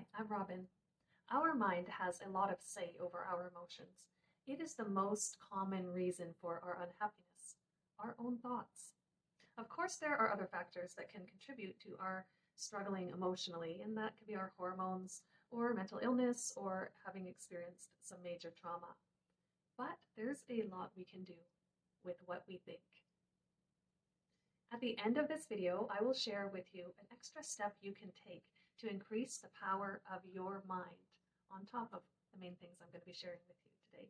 Hi, I'm Robin. Our mind has a lot of say over our emotions. It is the most common reason for our unhappiness, our own thoughts. Of course, there are other factors that can contribute to our struggling emotionally, and that could be our hormones, or mental illness, or having experienced some major trauma. But there's a lot we can do with what we think. At the end of this video, I will share with you an extra step you can take to increase the power of your mind on top of the main things I'm going to be sharing with you today.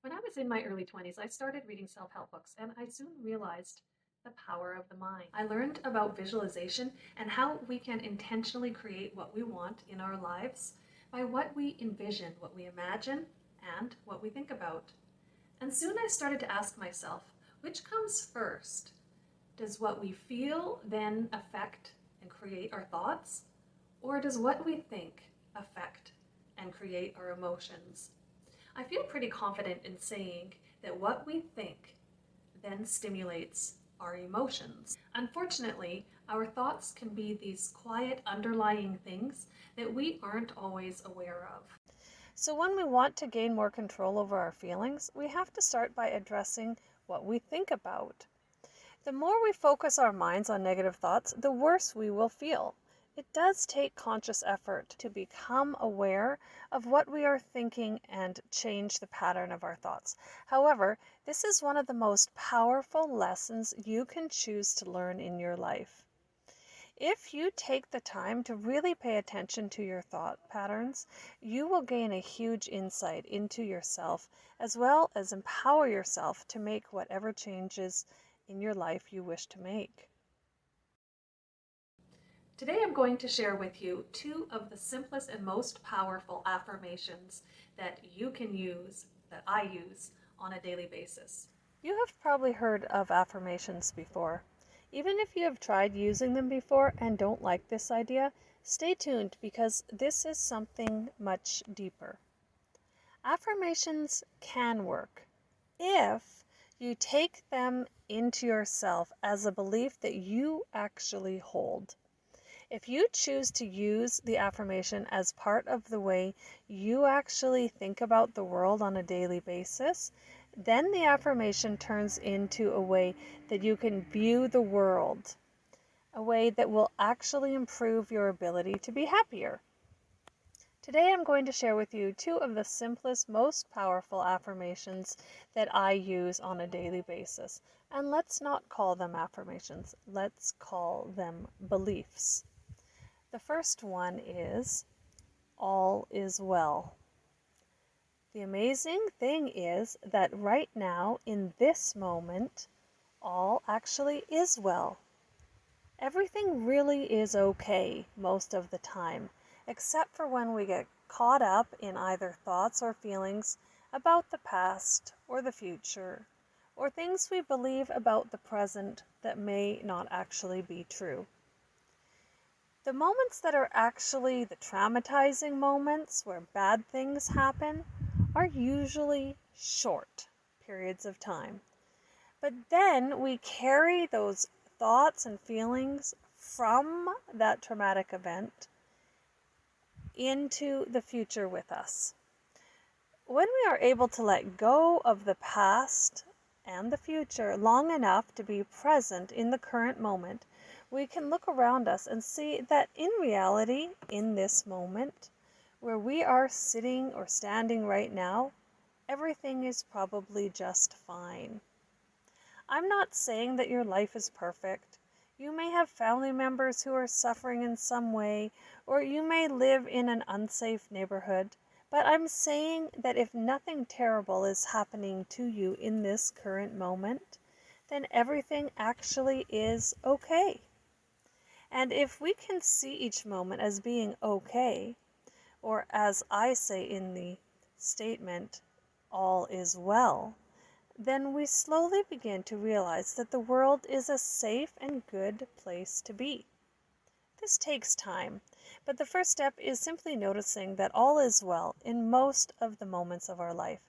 When I was in my early 20s, I started reading self-help books, and I soon realized the power of the mind. I learned about visualization and how we can intentionally create what we want in our lives by what we envision, what we imagine, and what we think about. And soon I started to ask myself, which comes first? Does what we feel then affect and create our thoughts? Or does what we think affect and create our emotions? I feel pretty confident in saying that what we think then stimulates our emotions. Unfortunately, our thoughts can be these quiet underlying things that we aren't always aware of. So when we want to gain more control over our feelings, we have to start by addressing what we think about. The more we focus our minds on negative thoughts, the worse we will feel. It does take conscious effort to become aware of what we are thinking and change the pattern of our thoughts. However, this is one of the most powerful lessons you can choose to learn in your life. If you take the time to really pay attention to your thought patterns, you will gain a huge insight into yourself as well as empower yourself to make whatever changes in your life you wish to make. Today I'm going to share with you two of the simplest and most powerful affirmations that you can use, that I use on a daily basis. You have probably heard of affirmations before. Even if you have tried using them before and don't like this idea, stay tuned because this is something much deeper. Affirmations can work if you take them into yourself as a belief that you actually hold. If you choose to use the affirmation as part of the way you actually think about the world on a daily basis, then the affirmation turns into a way that you can view the world, a way that will actually improve your ability to be happier. Today I'm going to share with you two of the simplest, most powerful affirmations that I use on a daily basis. And let's not call them affirmations, let's call them beliefs. The first one is, all is well. The amazing thing is that right now, in this moment, all actually is well. Everything really is okay most of the time, except for when we get caught up in either thoughts or feelings about the past or the future, or things we believe about the present that may not actually be true. The moments that are actually the traumatizing moments where bad things happen are usually short periods of time. But then we carry those thoughts and feelings from that traumatic event into the future with us. When we are able to let go of the past and the future long enough to be present in the current moment, we can look around us and see that in reality, in this moment, where we are sitting or standing right now, everything is probably just fine. I'm not saying that your life is perfect. You may have family members who are suffering in some way, or you may live in an unsafe neighborhood. But I'm saying that if nothing terrible is happening to you in this current moment, then everything actually is okay. And if we can see each moment as being okay, or as I say in the statement, all is well, then we slowly begin to realize that the world is a safe and good place to be. This takes time, but the first step is simply noticing that all is well in most of the moments of our life.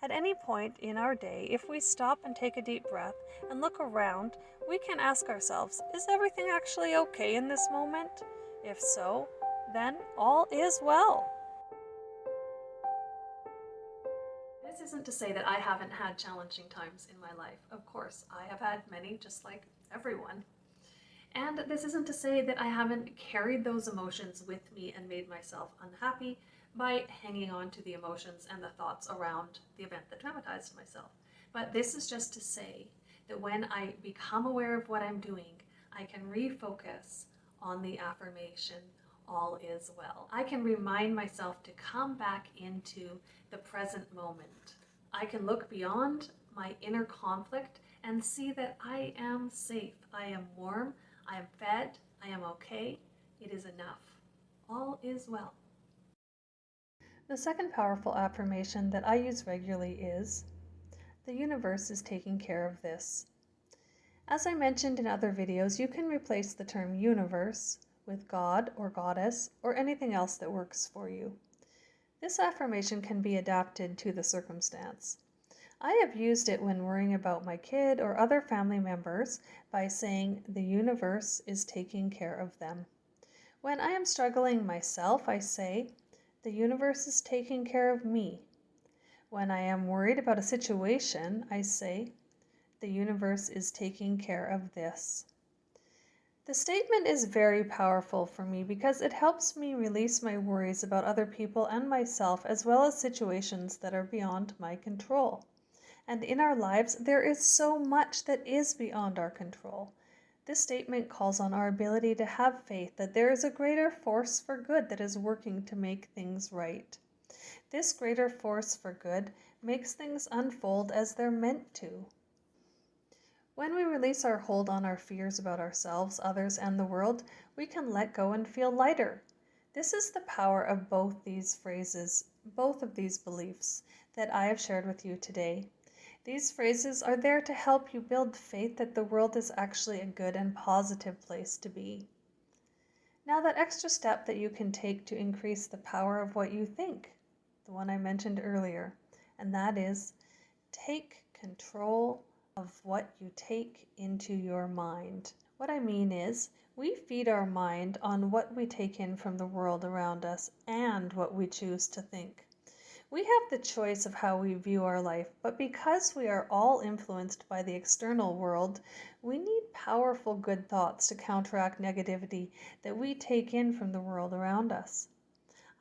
At any point in our day, if we stop and take a deep breath and look around, we can ask ourselves, is everything actually okay in this moment? If so, then all is well. This isn't to say that I haven't had challenging times in my life. Of course, I have had many, just like everyone. And this isn't to say that I haven't carried those emotions with me and made myself unhappy by hanging on to the emotions and the thoughts around the event that traumatized myself. But this is just to say that when I become aware of what I'm doing, I can refocus on the affirmation, all is well. I can remind myself to come back into the present moment. I can look beyond my inner conflict and see that I am safe, I am warm, I am fed, I am okay, it is enough. All is well. The second powerful affirmation that I use regularly is, the universe is taking care of this. As I mentioned in other videos, you can replace the term universe with God or goddess or anything else that works for you. This affirmation can be adapted to the circumstance. I have used it when worrying about my kid or other family members by saying the universe is taking care of them. When I am struggling myself, I say the universe is taking care of me. When I am worried about a situation, I say the universe is taking care of this. The statement is very powerful for me because it helps me release my worries about other people and myself, as well as situations that are beyond my control. And in our lives, there is so much that is beyond our control. This statement calls on our ability to have faith that there is a greater force for good that is working to make things right. This greater force for good makes things unfold as they're meant to. When we release our hold on our fears about ourselves, others, and the world, we can let go and feel lighter. This is the power of both these phrases, both of these beliefs that I have shared with you today. These phrases are there to help you build faith that the world is actually a good and positive place to be. Now, that extra step that you can take to increase the power of what you think, the one I mentioned earlier, and that is take control of what you take into your mind. What I mean is, we feed our mind on what we take in from the world around us and what we choose to think. We have the choice of how we view our life, but because we are all influenced by the external world, we need powerful good thoughts to counteract negativity that we take in from the world around us.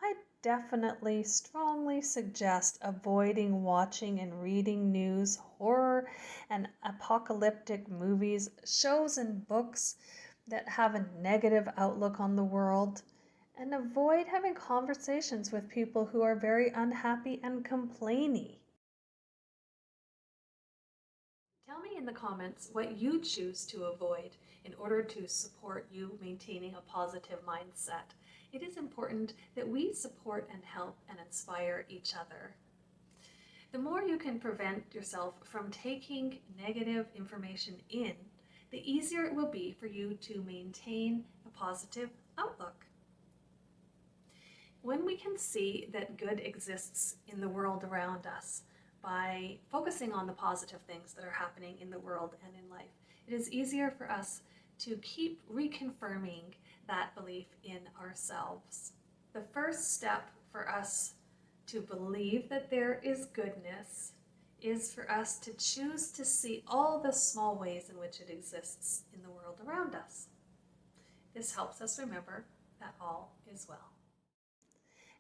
I definitely strongly suggest avoiding watching and reading news, horror, and apocalyptic movies, shows, and books that have a negative outlook on the world. And avoid having conversations with people who are very unhappy and complainy. Tell me in the comments what you choose to avoid in order to support you maintaining a positive mindset. It is important that we support and help and inspire each other. The more you can prevent yourself from taking negative information in, the easier it will be for you to maintain a positive outlook. When we can see that good exists in the world around us by focusing on the positive things that are happening in the world and in life, it is easier for us to keep reconfirming that belief in ourselves. The first step for us to believe that there is goodness is for us to choose to see all the small ways in which it exists in the world around us. This helps us remember that all is well.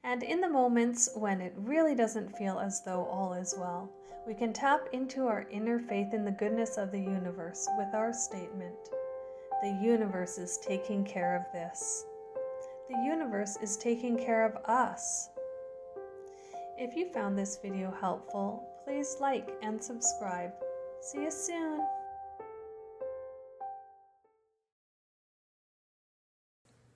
And in the moments when it really doesn't feel as though all is well, we can tap into our inner faith in the goodness of the universe with our statement, the universe is taking care of this. The universe is taking care of us. If you found this video helpful, please like and subscribe. See you soon!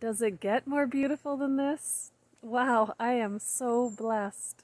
Does it get more beautiful than this? Wow, I am so blessed.